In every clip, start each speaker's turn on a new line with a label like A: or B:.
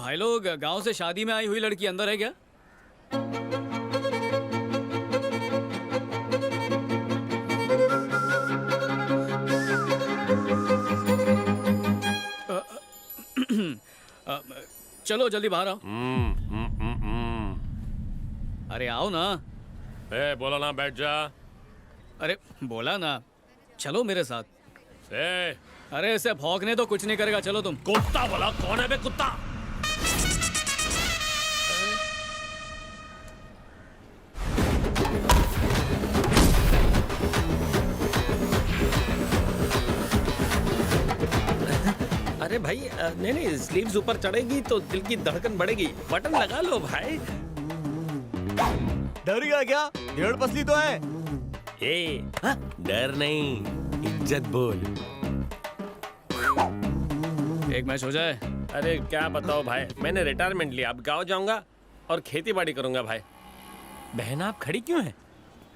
A: भाई लोग, गांव से शादी में आई हुई लड़की अंदर है क्या? चलो जल्दी बाहर आओ। अरे आओ ना।
B: बोला ना बैठ जा।
A: अरे बोला ना, चलो मेरे साथ। अरे इसे भौंकने तो कुछ नहीं करेगा, चलो तुम।
B: कुत्ता बोला, कौन है बे कुत्ता?
C: अरे भाई नहीं स्लीव्स ऊपर चढ़ेगी तो दिल की धड़कन बढ़ेगी। बटन लगा लो भाई।
D: डर गया क्या? भेड़ पसली तो है।
C: डर नहीं, इज्जत बोल।
A: एक मैच हो जाए।
C: अरे क्या बताओ भाई, मैंने रिटायरमेंट लिया, अब गांव जाऊंगा और खेती बाड़ी करूंगा भाई। बहन आप खड़ी क्यों हैं?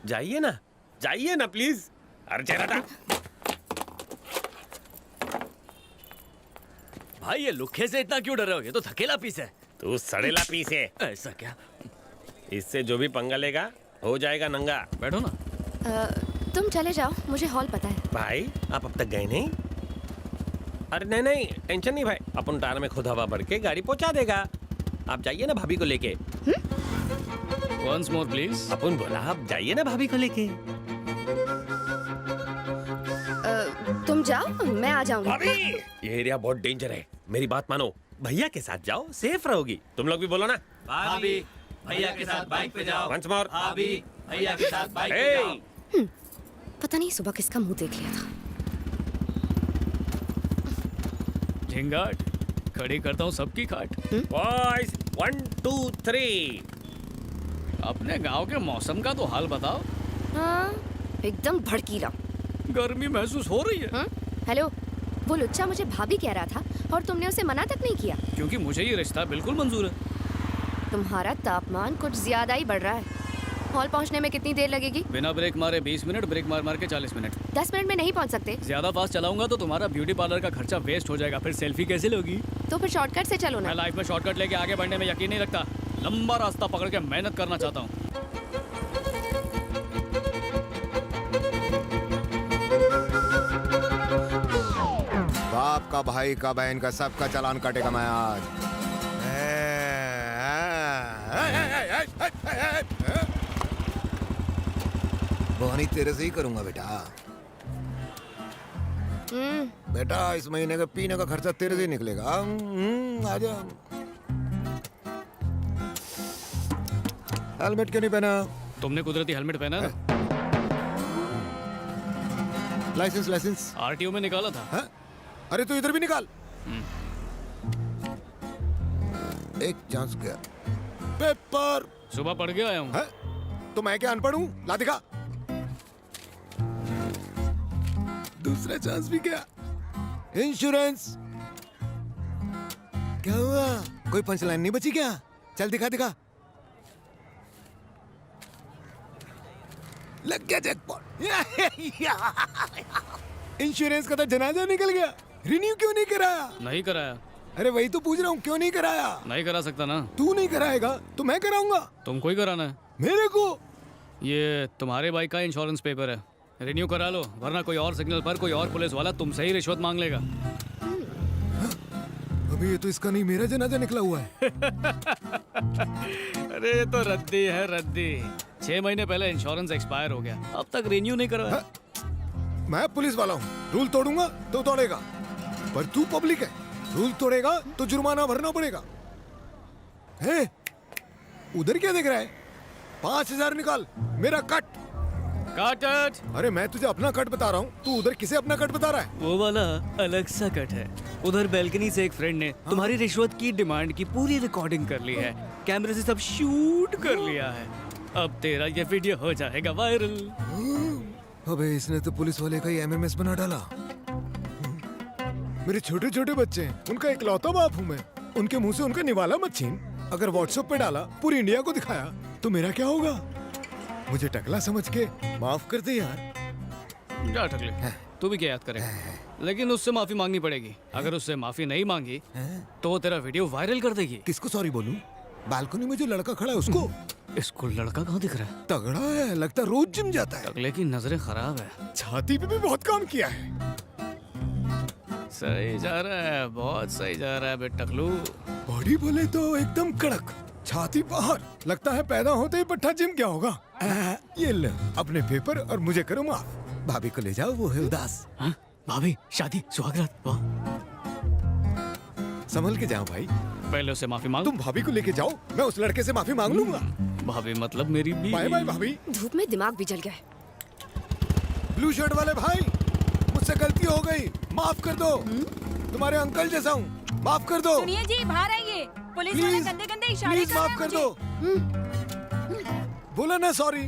C: जाइए ना प्लीज। अरे चेहरा
A: भाई ये लुखे से इतना क्यों डर रहे हो? ये तो थकेला पीस है।
C: तू सड़ेला पीस है।
A: ऐसा क्या?
C: इससे जो भी पंगा लेगा हो जाएगा नंगा।
A: बैठो ना।
E: तुम चले जाओ, मुझे हॉल पता है।
C: भाई आप अब तक गए नहीं? अरे नहीं टेंशन नहीं भाई, अपन टायर में खुद हवा भर के गाड़ी पहुंचा देगा। आप जाइए ना भाभी को लेके।
A: Once more please.
C: अपन बोला आप जाइए ना भाभी को लेके।
E: तुम जाओ, मैं आ जाऊंगी।
C: भाभी ये एरिया बहुत डेंजर है, मेरी बात मानो। भैया के साथ जाओ, सेफ रहोगी। तुम लोग भी बोलो ना।
F: भाभी भैया के साथ बाइक पे जाओ।
C: Once more.
F: भाभी भैया के साथ बाइक पे जाओ।
E: पता नहीं सुबह किसका मुंह देख लिया था।
A: झिंगाट खड़ी करता हूँ सबकी खाट।
C: बॉयज 1 2 3।
A: अपने गांव के मौसम का तो हाल बताओ।
E: हाँ, एकदम भड़कीला।
A: गर्मी महसूस हो रही है।
E: हेलो, वो लुच्चा मुझे भाभी कह रहा था और तुमने उसे मना तक नहीं किया।
A: क्योंकि मुझे ये रिश्ता बिल्कुल मंजूर है।
E: तुम्हारा तापमान कुछ ज्यादा ही बढ़ रहा है। हॉल पहुंचने में कितनी देर लगेगी?
A: बिना ब्रेक मारे 20 मिनट, ब्रेक मार मार के 40 मिनट।
E: 10 मिनट में नहीं पहुंच सकते?
A: ज्यादा फास्ट चलाऊंगा तो तुम्हारा ब्यूटी पार्लर का खर्चा वेस्ट हो जाएगा, फिर सेल्फी कैसे लोगी?
E: तो फिर शॉर्टकट से चलो
A: मैं
E: ना।
A: लाइफ में शॉर्टकट लेके आगे बढ़ने में यकीन नहीं रखता। लंबा रास्ता पकड़ के मेहनत करना चाहता हूँ।
D: बाप का, भाई का, बहन का, सबका चालान काटेगा मैं आज। बोहनी तेरे से ही करूंगा बेटा। बेटा इस महीने का पीने का खर्चा तेरे से ही निकलेगा। आजा। हेलमेट क्यों नहीं पहना?
A: तुमने कुदरती हेलमेट पहना है?
D: लाइसेंस
A: आरटीओ में निकाला था।
D: हाँ? अरे तू इधर भी निकाल। एक चांस गया। पेपर
A: सुबह पढ़ के आया हूँ।
D: है? तो मैं क्या अनपढ़ हूँ? ला दिखा। दूसरा चांस भी गया। इंश्योरेंस। क्या हुआ? कोई पंचलाइन नहीं बची क्या? चल दिखा। लग गया जैकपॉट। इंश्योरेंस का तो जनाजा निकल गया। रिन्यू क्यों नहीं कराया?
A: नहीं कराया।
D: अरे वही तो पूछ रहा हूँ, क्यों नहीं कराया?
A: नहीं करा सकता ना।
D: तू नहीं कराएगा तो मैं कराऊंगा।
A: तुमको ही कराना है।
D: मेरे को?
A: ये तुम्हारे बाइक का इंश्योरेंस पेपर है, रिन्यू करा लो, वरना कोई और सिग्नल पर कोई और पुलिस वाला तुमसे ही रिश्वत मांग लेगा।
D: अभी ये तो इसका नहीं, मेरा जनाजा निकला हुआ है।
A: अरे ये तो रद्दी है, रद्दी। 6 महीने पहले इंश्योरेंस एक्सपायर हो गया, अब तक रिन्यू नहीं करवाया।
D: मैं पुलिस वाला हूँ, रूल तोड़ूंगा तो तोड़ेगा, पर तू पब्लिक है, रूल तोड़ेगा तो जुर्माना भरना पड़ेगा। है? उधर क्या देख रहा है? 5000 निकाल, मेरा कट।
A: काट।
D: अरे मैं तुझे अपना कट बता रहा हूँ, तू उधर किसे अपना कट बता रहा है?
A: वो वाला अलग सा कट है। उधर बैल्कनी से एक फ्रेंड ने तुम्हारी रिश्वत की डिमांड की पूरी रिकॉर्डिंग कर ली है, कैमरे से सब शूट कर लिया है। अब तेरा ये वीडियो हो जाएगा वायरल।
D: अबे इसने तो पुलिस वाले का ही एमएमएस बना डाला। मेरे छोटे छोटे बच्चे हैं, उनका इकलौता बाप हूँ मैं। उनके मुंह से उनका निवाला मत छीन। अगर व्हाट्सएप पे डाला, पूरी इंडिया को दिखाया, तो मेरा क्या होगा? मुझे टकला समझ के माफ कर दे यार।
A: जा टकले, तू भी क्या याद करे? लेकिन उससे माफी मांगनी पड़ेगी। अगर उससे माफी नहीं मांगी तो वो तेरा वीडियो वायरल कर देगी।
D: किसको सॉरी बोलूं? बालकनी में जो लड़का खड़ा है उसको?
A: इसको लड़का कहाँ दिख रहा है?
D: तगड़ा है, लगता है रोज जिम जाता है।
A: अगले की नजरें खराब है।
D: छाती पे भी बहुत काम किया है।
A: सही जा रहा है, बहुत सही जा रहा है बे टकलू।
D: बॉडी बोले तो एकदम कड़क, छाती बाहर। लगता है पैदा होते ही पट्टा जिम क्या होगा। ये ले अपने पेपर और मुझे करो माफ। भाभी को ले जाओ, वो है उदास।
A: हाँ? भाभी शादी सुहागरात वाह।
D: संभल के जाओ भाई।
A: पहले उससे माफी मांग।
D: तुम भाभी को लेके जाओ, मैं उस लड़के से माफी मांग लूंगा।
A: भाभी मतलब मेरी बीवी।
D: बाय बाय भाभी।
E: धूप में दिमाग भी जल गया है।
D: ब्लू शर्ट वाले भाई, मुझसे गलती हो गई, माफ कर दो। तुम्हारे अंकल जैसा हूँ, माफ कर दो।
G: सुनिए जी, बाहर आइए। पुलिस वाले
D: प्लीज
G: गंदे गंदे इशारे
D: प्लीज
G: कर रहे
D: माफ
G: हैं
D: कर
G: मुझे।
D: दो। बोला ना सॉरी,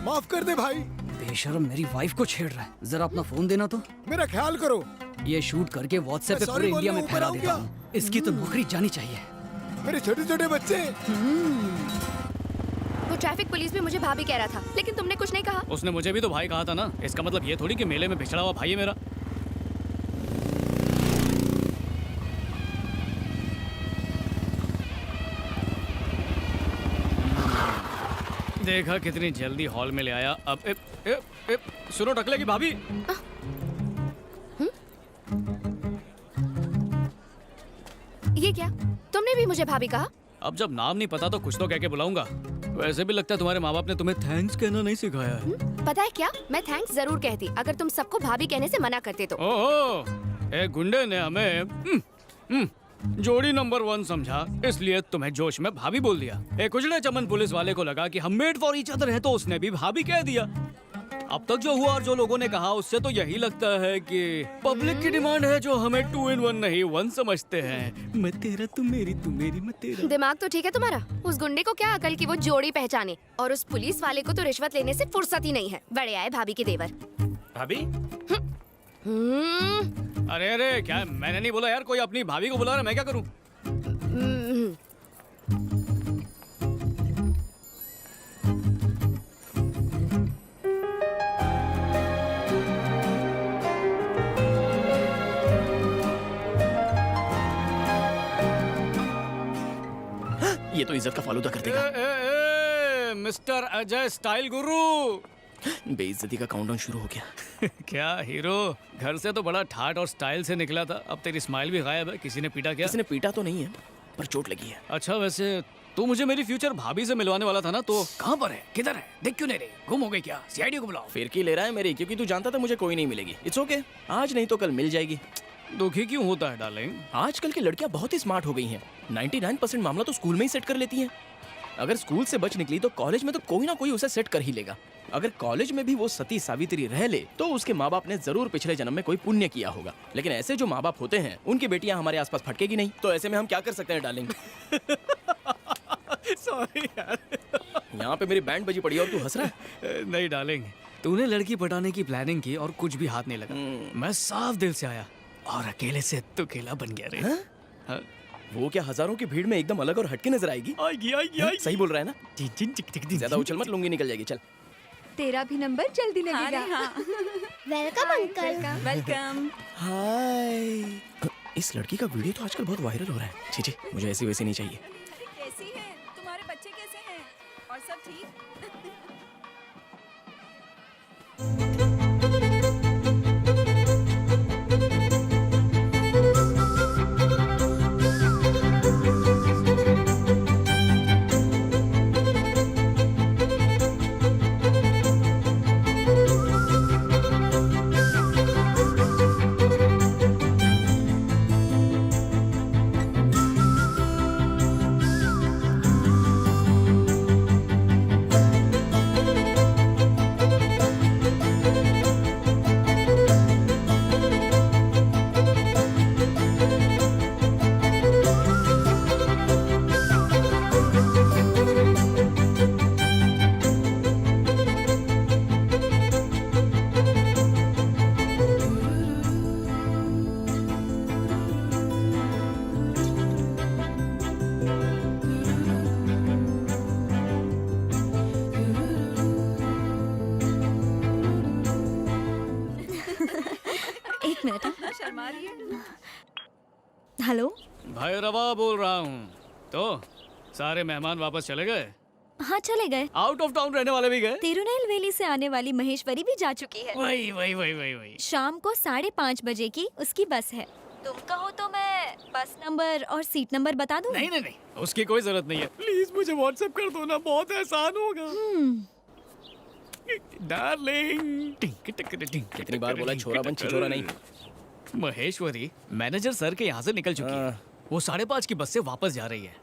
D: माफ कर दे भाई।
A: बेशर्म मेरी वाइफ को छेड़ रहा है। जरा अपना फोन देना तो।
D: मेरा ख्याल करो।
A: ये शूट करके व्हाट्सएप पे
D: मैं
A: पूरे
D: sorry
A: इंडिया में
D: बोलने
A: फैला
D: ऊपर
A: देता
D: आऊं
A: हूँ। इसकी तो नौकरी जानी चाहिए।
D: मेरे छोटे छोटे बच्चे।
E: वो ट्रैफिक पुलिस भी मुझे भाभी कह रहा था, लेकिन तुमने कुछ नहीं कहा।
A: उसने मुझे भी तो भाई कहा था ना। इसका मतलब ये थोड़ी कि मेले में पिछड़ा हुआ भाई है मेरा। देखा कितनी जल्दी हॉल में ले आया। अब सुनो टकले की भाभी।
E: ये क्या, तुमने भी मुझे भाभी कहा?
A: अब जब नाम नहीं पता तो कुछ तो कह के बुलाऊंगा। वैसे भी लगता है तुम्हारे माँ बाप ने तुम्हें थैंक्स कहना नहीं सिखाया है।
E: पता है क्या, मैं थैंक्स जरूर कहती अगर तुम सबको भाभी कहने से मना करते तो।
A: ओहो, एक गुंडे ने हमें जोड़ी नंबर 1 समझा, इसलिए तुम्हें जोश में भाभी बोल दिया। एक उजड़े चमन पुलिस वाले को लगा कि हम मेड फॉर ईच अदर है, तो उसने भी भाभी कह दिया। अब तक जो हुआ और जो लोगों ने कहा उससे तो यही लगता है कि पब्लिक की डिमांड है जो हमें 2 in 1 नहीं 1 समझते हैं। मैं तेरा तू मेरी मैं तेरा।
E: दिमाग तो ठीक है तुम्हारा। उस गुंडे को क्या अकल की वो जोड़ी पहचाने, और उस पुलिस वाले को तो रिश्वत लेने से फुर्सत ही नहीं है। बड़े आए भाभी के देवर।
C: भाभी
A: अरे अरे क्या, मैंने नहीं बोला यार। कोई अपनी भाभी को बुला रहा है, मैं क्या करूं?
F: ये तो इज्जत का फालूदा कर देगा।
A: मिस्टर अजय स्टाइल गुरु।
F: बेइज्जती का काउंटडाउन शुरू हो गया।
A: क्या हीरो, घर से तो बड़ा ठाट और स्टाइल से निकला था, अब तेरी स्माइल भी गायब है। किसी ने पीटा क्या?
F: किसी ने पीटा तो नहीं है, पर चोट लगी है।
A: अच्छा, वैसे तू मुझे मेरी फ्यूचर भाभी से मिलवाने वाला था ना, तो कहाँ पर है, किधर है? देख क्यों नहीं रही? गुम हो गई क्या? सीआईडी को बुलाओ।
F: फिरकी ले रहा है मेरी, क्योंकि तू जानता था मुझे कोई नहीं मिलेगी। इट्स ओके, आज नहीं तो कल मिल जाएगी।
A: दुखी क्यों होता है डार्लिंग?
F: आजकल की लड़कियां बहुत ही स्मार्ट हो गई हैं। 99% मामला तो स्कूल में ही सेट कर लेती हैं। अगर स्कूल से बच निकली तो कॉलेज में तो कोई ना कोई उसे सेट कर ही लेगा। अगर कॉलेज में भी वो सती सावित्री रह ले तो उसके माँ बाप ने जरूर पिछले जन्म में कोई पुण्य किया होगा। लेकिन ऐसे जो माँ बाप होते हैं उनकी बेटियां हमारे आसपास फटकेगी नहीं। तो ऐसे में हम क्या कर सकते हैं डार्लिंग?
A: सॉरी यार।
F: यहाँ पे मेरी बैंड बजी पड़ी और तू हंस रहा है।
A: नहीं डार्लिंग, तूने लड़की पटाने की प्लानिंग की और कुछ भी हाथ नहीं लगा। मैं साफ दिल से आया और अकेले से तू अकेला बन गया रे। हाँ?
F: वो क्या हजारों की भीड़ में एकदम अलग और हटके नजर आएगी?
A: आएगी।
F: सही बोल रहा है ना? ज्यादा उछल मत, लूंगी निकल जाएगी। चल,
G: तेरा भी नंबर जल्दी लगेगा।
E: Welcome uncle.
G: वेलकम।
F: हाय। इस लड़की का वीडियो तो आजकल बहुत वायरल हो रहा है। छी, मुझे ऐसी वैसी नहीं चाहिए।
G: कैसी है? तुम्हारे बच्चे कैसे हैं? और सब ठीक?
H: एक मिनट हाँ।
G: इतना शर्मा रही है।
H: हेलो।
A: भाई रवा बोल रहा हूँ। तो सारे मेहमान वापस चले गए?
H: हाँ चले गए।
A: आउट ऑफ टाउन रहने वाले भी गए?
H: तिरुनेलवेली से आने वाली महेश्वरी भी जा चुकी है।
A: वही।
H: शाम को 5:30 बजे की उसकी बस है। तुम कहो तो मैं बस नंबर और सीट नंबर बता दूं?
A: नहीं, उसकी कोई जरूरत नहीं है। प्लीज मुझे व्हाट्सएप कर दो ना, बहुत एहसान होगा। डार्लिंग।
F: कितनी बार बोला छोरा बन छिछोरा नहीं।
A: महेश्वरी मैनेजर सर के यहाँ से निकल चुकी है। वो 5:30 की बस से वापस जा रही है।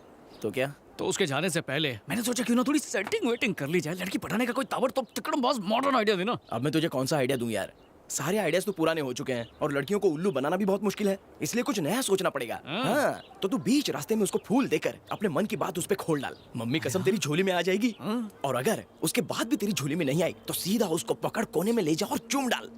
F: तो क्या?
A: तो उसके जाने से पहले मैंने सोचा क्यों ना थोड़ी सेटिंग वेटिंग कर ली जाए। लड़की पढ़ाने का कोई ताबड़तोड़ तिकड़म बॉस मॉडर्न आइडिया देना।
F: अब मैं तुझे कौन सा आइडिया दूं यार? सारे आइडियाज तो पुराने हो चुके हैं और लड़कियों को उल्लू बनाना भी बहुत मुश्किल है, इसलिए कुछ नया सोचना पड़ेगा। हाँ, तो तू बीच रास्ते में उसको फूल देकर अपने मन की बात उस पे खोल डाल। मम्मी कसम तेरी झोली में आ जाएगी। और अगर उसके बाद भी तेरी झोली में नहीं आई तो सीधा उसको पकड़ कोने में ले जा और चूम डाल।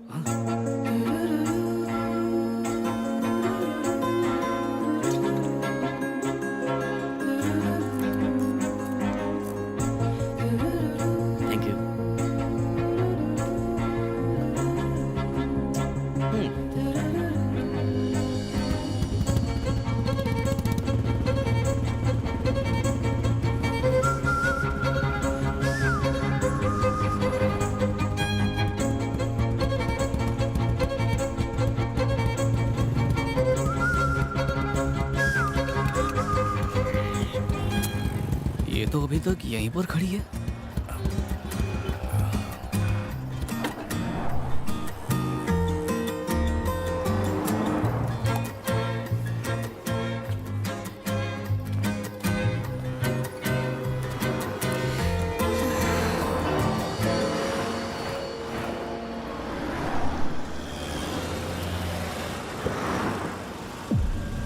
F: Thank you.
A: ये तो अभी तक यहीं पर खड़ी है।